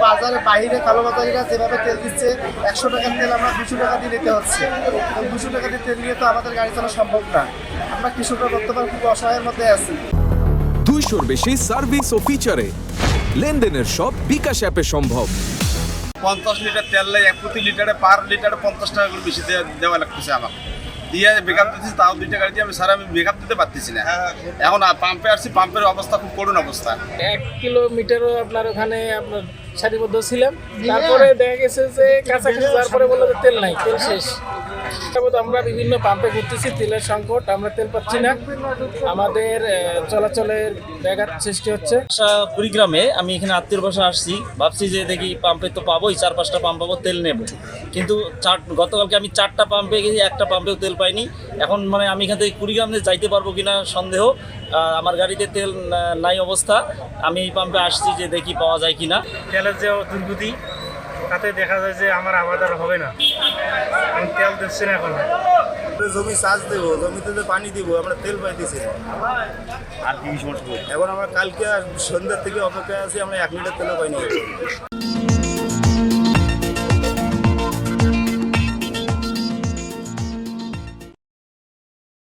বাজারে বাইরে কালোবাজারিরা যেভাবে তেল দিচ্ছে 100 টাকার তেল আমরা 200 টাকা দিয়ে নিতে হচ্ছে। 200 টাকা দিয়ে তেল নিয়ে তো আমাদের গাড়ি চালানো সম্ভব না। আমরা কৃষকরা বর্তমান খুব অসহায়ের মধ্যে আছি। 200-র বেশি সার্ভিস ও ফিচারে লেনদেনের সব বিকাশ অ্যাপে সম্ভব। 50 লিটার তেল লাগে প্রতি লিটারে পার লিটারে 50 টাকা করে বেশি দেওয়া লাগতেছে আমাকে দিয়ে বেকআপ দিচ্ছি, তাও 2টা গাড়ি দিয়ে আমি বেকআপ দিতে পারতেছি না। এখন পাম্পে আসছি, পাম্পের অবস্থা খুব করুণ অবস্থা। 1 কিলোমিটারও আপনার ওখানে আপনার সারিবদ্ধ ছিলাম, তারপরে দেখা গেছে যে কাছাকাছি যাওয়ার পরে বললো যে তেল নাই, তেল শেষ। আমরা বিভিন্ন পাম্পে ঘুরতেছি, তেলের সংকট, আমরা তেল পাচ্ছি না, আমাদের চলাচলের ব্যাঘাত সৃষ্টি হচ্ছে। কুড়িগ্রামে আমি এখানে আত্মীয় বাসা আসছি, ভাবছি যে দেখি পাম্পে তো পাবোই, 4-5টা পাম্প পাবো, তেল নেব। কিন্তু গতকালকে আমি 4টা পাম্পে গেছি, একটা পাম্পেও তেল পাইনি। এখন মানে আমি এখান থেকে কুড়িগ্রামে যাইতে পারবো কিনা সন্দেহ। আমার গাড়িতে তেল নাই অবস্থা। আমি এই পাম্পে আসছি যে দেখি পাওয়া যায় কিনা। তেলের যে দুর্গতি, তাতে দেখা যায় যে আমার আবাদ আর হবে না, আমি তেল দিচ্ছি না। এখন জমি চাষ দেবো, জমিতে যে পানি দিব, আমরা তেল পাইতেছি না। আর কি সমস্যা? এখন আমরা কালকে সন্ধ্যার থেকে অপেক্ষায় আছি, আমরা 1 লিটার তেলও পাইনি।